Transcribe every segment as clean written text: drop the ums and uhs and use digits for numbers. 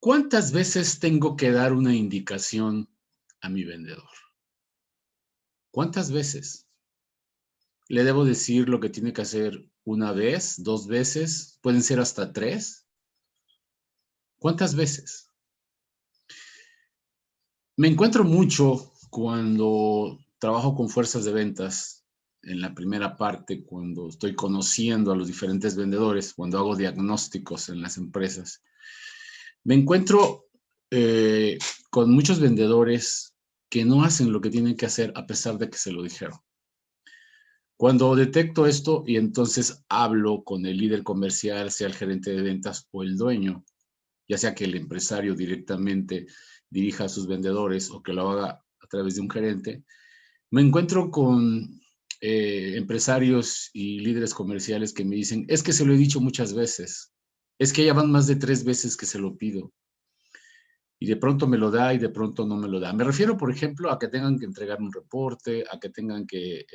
¿Cuántas veces tengo que dar una indicación a mi vendedor? ¿Cuántas veces? ¿Le debo decir lo que tiene que hacer una vez, dos veces? ¿Pueden ser hasta tres? ¿Cuántas veces? Me encuentro mucho cuando trabajo con fuerzas de ventas, en la primera parte, cuando estoy conociendo a los diferentes vendedores, cuando hago diagnósticos en las empresas. Me encuentro eh, con muchos vendedores que no hacen lo que tienen que hacer a pesar de que se lo dijeron. Cuando detecto esto y entonces hablo con el líder comercial, sea el gerente de ventas o el dueño, ya sea que el empresario directamente dirija a sus vendedores o que lo haga a través de un gerente, me encuentro con empresarios y líderes comerciales que me dicen, es que se lo he dicho muchas veces, es que ya van más de 3 veces que se lo pido. Y de pronto me lo da y de pronto no me lo da. Me refiero, por ejemplo, a que tengan que entregar un reporte, a que tengan que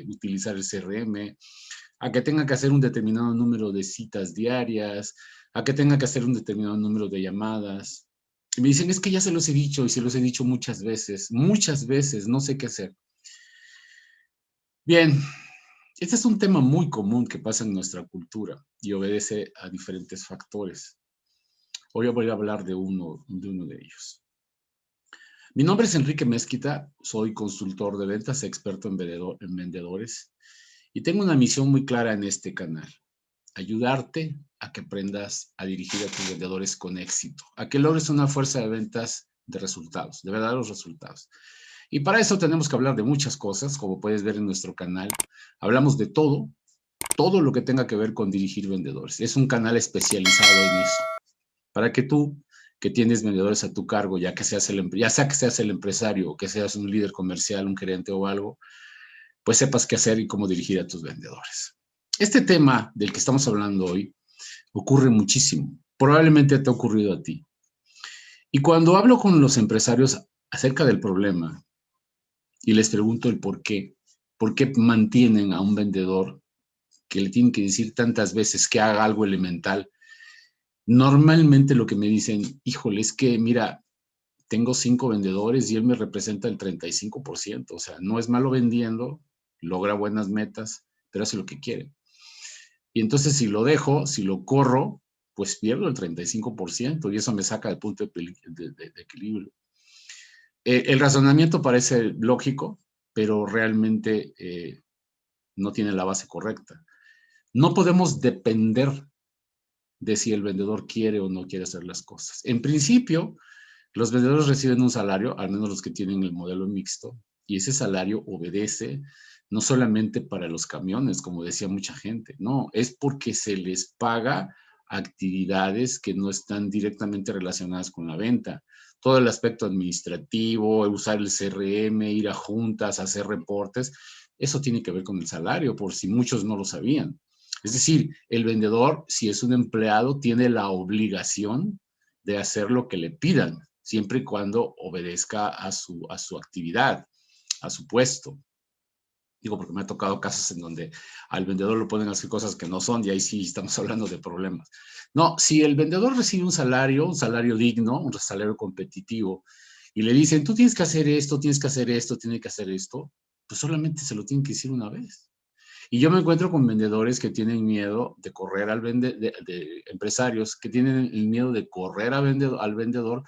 utilizar el CRM, a que tengan que hacer un determinado número de citas diarias, a que tengan que hacer un determinado número de llamadas. Y me dicen, es que ya se los he dicho y se los he dicho muchas veces, no sé qué hacer. Bien, este es un tema muy común que pasa en nuestra cultura y obedece a diferentes factores. Hoy voy a hablar de uno de ellos. Mi nombre es Enrique Mezquita, soy consultor de ventas, experto en vendedores y tengo una misión muy clara en este canal, ayudarte a que aprendas a dirigir a tus vendedores con éxito, a que logres una fuerza de ventas de resultados, de verdaderos resultados. Y para eso tenemos que hablar de muchas cosas, como puedes ver en nuestro canal. Hablamos de todo lo que tenga que ver con dirigir vendedores. Es un canal especializado en eso, para que tú, que tienes vendedores a tu cargo, ya sea que seas el empresario o que seas un líder comercial, un gerente o algo, pues sepas qué hacer y cómo dirigir a tus vendedores. Este tema del que estamos hablando hoy ocurre muchísimo. Probablemente te ha ocurrido a ti. Y cuando hablo con los empresarios acerca del problema y les pregunto el por qué mantienen a un vendedor que le tienen que decir tantas veces que haga algo elemental, normalmente lo que me dicen, híjole, es que mira, tengo 5 vendedores y él me representa el 35%. O sea, no es malo vendiendo, logra buenas metas, pero hace lo que quiere. Y entonces si lo dejo, si lo corro, pues pierdo el 35% y eso me saca del punto de equilibrio. El razonamiento parece lógico, pero realmente no tiene la base correcta. No podemos depender de si el vendedor quiere o no quiere hacer las cosas. En principio, los vendedores reciben un salario, al menos los que tienen el modelo mixto, y ese salario obedece no solamente para los camiones, como decía mucha gente, no, es porque se les paga actividades que no están directamente relacionadas con la venta. Todo el aspecto administrativo, usar el CRM, ir a juntas, hacer reportes, eso tiene que ver con el salario, por si muchos no lo sabían. Es decir, el vendedor, si es un empleado, tiene la obligación de hacer lo que le pidan, siempre y cuando obedezca a su actividad, a su puesto. Digo, porque me ha tocado casos en donde al vendedor lo ponen a hacer cosas que no son, y ahí sí estamos hablando de problemas. No, si el vendedor recibe un salario digno, un salario competitivo, y le dicen, tú tienes que hacer esto, tienes que hacer esto, tienes que hacer esto, pues solamente se lo tienen que decir una vez. Y yo me encuentro con vendedores que tienen miedo de correr de empresarios que tienen el miedo de correr al vendedor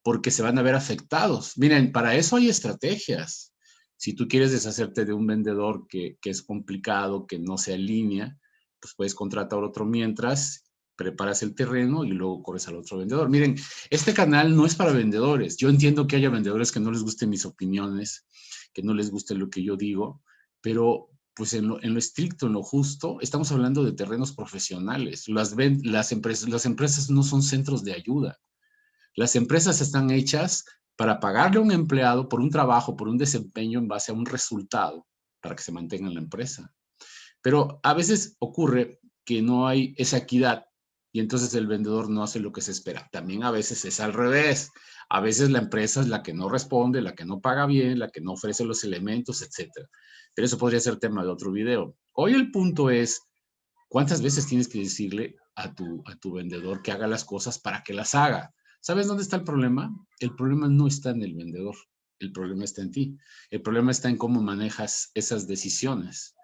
porque se van a ver afectados. Miren, para eso hay estrategias. Si tú quieres deshacerte de un vendedor que es complicado, que no se alinea, pues puedes contratar otro mientras preparas el terreno y luego corres al otro vendedor. Miren, este canal no es para vendedores. Yo entiendo que haya vendedores que no les gusten mis opiniones, que no les guste lo que yo digo, pero pues en lo estricto, en lo justo, estamos hablando de terrenos profesionales. Las empresas no son centros de ayuda. Las empresas están hechas para pagarle a un empleado por un trabajo, por un desempeño en base a un resultado, para que se mantenga en la empresa. Pero a veces ocurre que no hay esa equidad y entonces el vendedor no hace lo que se espera. También a veces es al revés. A veces la empresa es la que no responde, la que no paga bien, la que no ofrece los elementos, etcétera. Pero eso podría ser tema de otro video. Hoy el punto es ¿Cuántas veces tienes que decirle a tu vendedor que haga las cosas para que las haga? ¿Sabes dónde está el problema? El problema no está en el vendedor, el problema está en ti. El problema está en cómo manejas esas decisiones.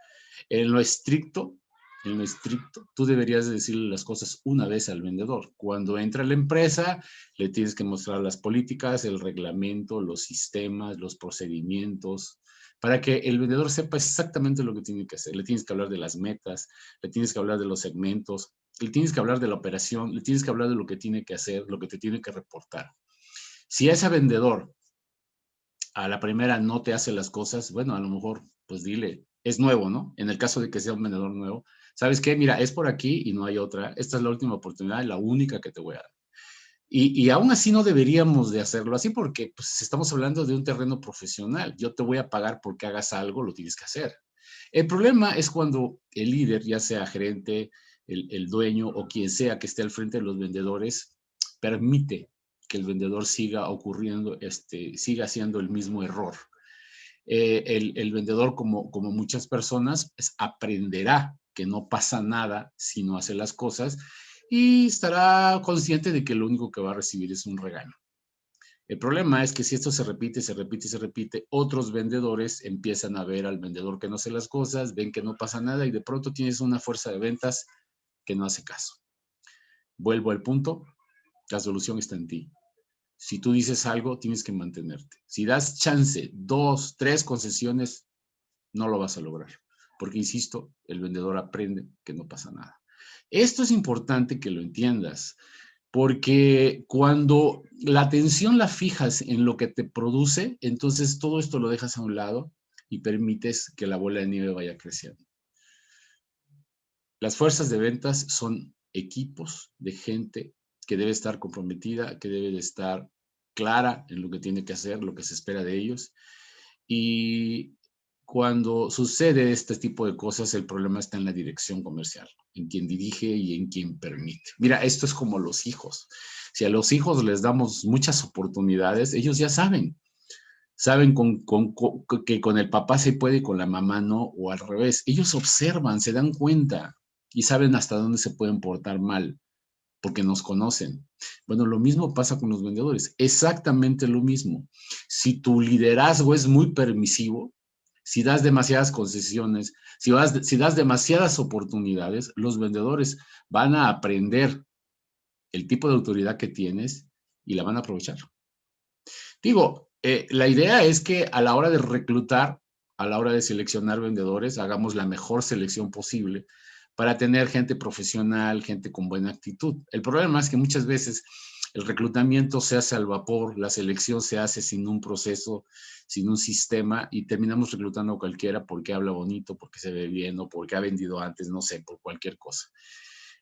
En lo estricto, en lo estricto, tú deberías decirle las cosas una vez al vendedor. Cuando entra a la empresa, le tienes que mostrar las políticas, el reglamento, los sistemas, los procedimientos, para que el vendedor sepa exactamente lo que tiene que hacer. Le tienes que hablar de las metas, le tienes que hablar de los segmentos, le tienes que hablar de la operación, le tienes que hablar de lo que tiene que hacer, lo que te tiene que reportar. Si ese vendedor a la primera no te hace las cosas, bueno, a lo mejor, pues dile, es nuevo, ¿no? En el caso de que sea un vendedor nuevo, ¿sabes qué? Mira, es por aquí y no hay otra. Esta es la última oportunidad, la única que te voy a dar. Y aún así no deberíamos de hacerlo así porque pues, estamos hablando de un terreno profesional. Yo te voy a pagar porque hagas algo, lo tienes que hacer. El problema es cuando el líder, ya sea gerente, el dueño o quien sea que esté al frente de los vendedores, permite que el vendedor siga ocurriendo, siga haciendo el mismo error. El vendedor, como muchas personas, pues, aprenderá que no pasa nada si no hace las cosas y estará consciente de que lo único que va a recibir es un regaño. El problema es que si esto se repite, se repite, se repite, otros vendedores empiezan a ver al vendedor que no hace las cosas, ven que no pasa nada y de pronto tienes una fuerza de ventas que no hace caso. Vuelvo al punto, la solución está en ti. Si tú dices algo, tienes que mantenerte. Si das chance, 2, 3 concesiones, no lo vas a lograr. Porque, insisto, el vendedor aprende que no pasa nada. Esto es importante que lo entiendas, porque cuando la atención la fijas en lo que te produce, entonces todo esto lo dejas a un lado y permites que la bola de nieve vaya creciendo. Las fuerzas de ventas son equipos de gente que debe estar comprometida, que debe de estar clara en lo que tiene que hacer, lo que se espera de ellos. Y cuando sucede este tipo de cosas, el problema está en la dirección comercial, en quien dirige y en quien permite. Mira, esto es como los hijos. Si a los hijos les damos muchas oportunidades, ellos ya saben que con el papá se puede y con la mamá no, o al revés. Ellos observan, se dan cuenta y saben hasta dónde se pueden portar mal, porque nos conocen. Bueno, lo mismo pasa con los vendedores, exactamente lo mismo. Si tu liderazgo es muy permisivo, si das demasiadas concesiones, si das demasiadas oportunidades, los vendedores van a aprender el tipo de autoridad que tienes y la van a aprovechar. Digo, la idea es que a la hora de reclutar, a la hora de seleccionar vendedores, hagamos la mejor selección posible para tener gente profesional, gente con buena actitud. El problema es que muchas veces el reclutamiento se hace al vapor, la selección se hace sin un proceso, sin un sistema y terminamos reclutando a cualquiera porque habla bonito, porque se ve bien o porque ha vendido antes, no sé, por cualquier cosa.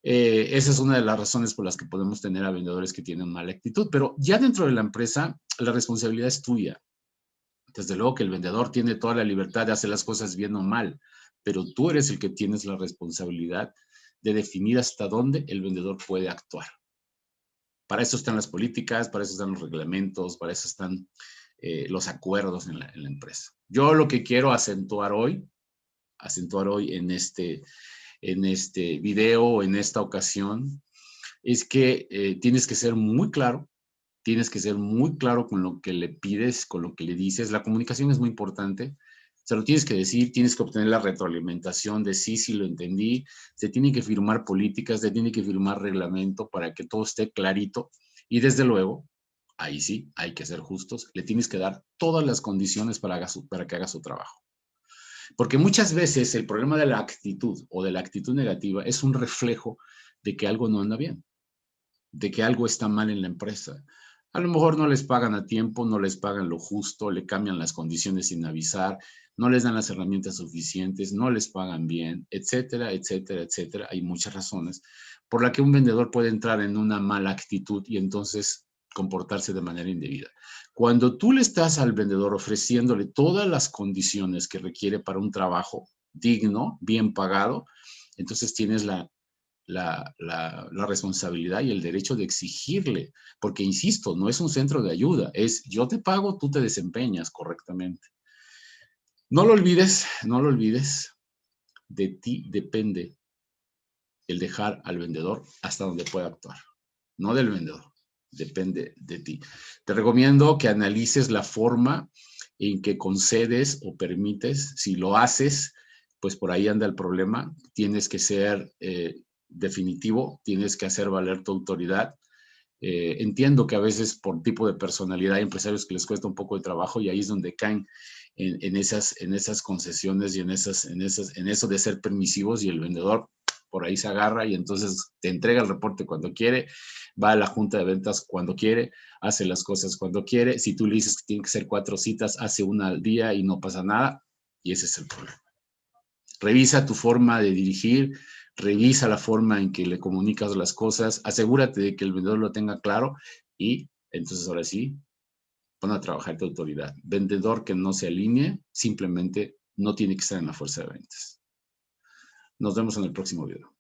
Esa es una de las razones por las que podemos tener a vendedores que tienen mala actitud, pero ya dentro de la empresa la responsabilidad es tuya. Desde luego que el vendedor tiene toda la libertad de hacer las cosas bien o mal, pero tú eres el que tienes la responsabilidad de definir hasta dónde el vendedor puede actuar. Para eso están las políticas, para eso están los reglamentos, para eso están los acuerdos en la empresa. Yo lo que quiero acentuar hoy en este video, en esta ocasión, es que tienes que ser muy claro, tienes que ser muy claro con lo que le pides, con lo que le dices. La comunicación es muy importante. Se lo tienes que decir, tienes que obtener la retroalimentación de sí, sí lo entendí. Se tienen que firmar políticas, se tiene que firmar reglamento para que todo esté clarito. Y desde luego, ahí sí, hay que ser justos, le tienes que dar todas las condiciones para que haga su trabajo. Porque muchas veces el problema de la actitud o de la actitud negativa es un reflejo de que algo no anda bien, de que algo está mal en la empresa. A lo mejor no les pagan a tiempo, no les pagan lo justo, le cambian las condiciones sin avisar, no les dan las herramientas suficientes, no les pagan bien, etcétera, etcétera, etcétera. Hay muchas razones por las que un vendedor puede entrar en una mala actitud y entonces comportarse de manera indebida. Cuando tú le estás al vendedor ofreciéndole todas las condiciones que requiere para un trabajo digno, bien pagado, entonces tienes la responsabilidad y el derecho de exigirle, porque insisto, no es un centro de ayuda, es yo te pago, tú te desempeñas correctamente. No lo olvides, no lo olvides, de ti depende el dejar al vendedor hasta donde pueda actuar, no del vendedor, depende de ti. Te recomiendo que analices la forma en que concedes o permites. Si lo haces, pues por ahí anda el problema. Tienes que ser definitivo, tienes que hacer valer tu autoridad. Entiendo que a veces por tipo de personalidad hay empresarios que les cuesta un poco de trabajo y ahí es donde caen en esas concesiones y en eso de ser permisivos, y el vendedor por ahí se agarra y entonces te entrega el reporte cuando quiere, va a la junta de ventas cuando quiere, hace las cosas cuando quiere. Si tú le dices que tiene que ser 4 citas, hace una al día y no pasa nada, y ese es el problema. Revisa tu forma de dirigir, revisa la forma en que le comunicas las cosas, asegúrate de que el vendedor lo tenga claro y entonces ahora sí, pon a trabajar tu autoridad. Vendedor que no se alinee simplemente no tiene que estar en la fuerza de ventas. Nos vemos en el próximo video.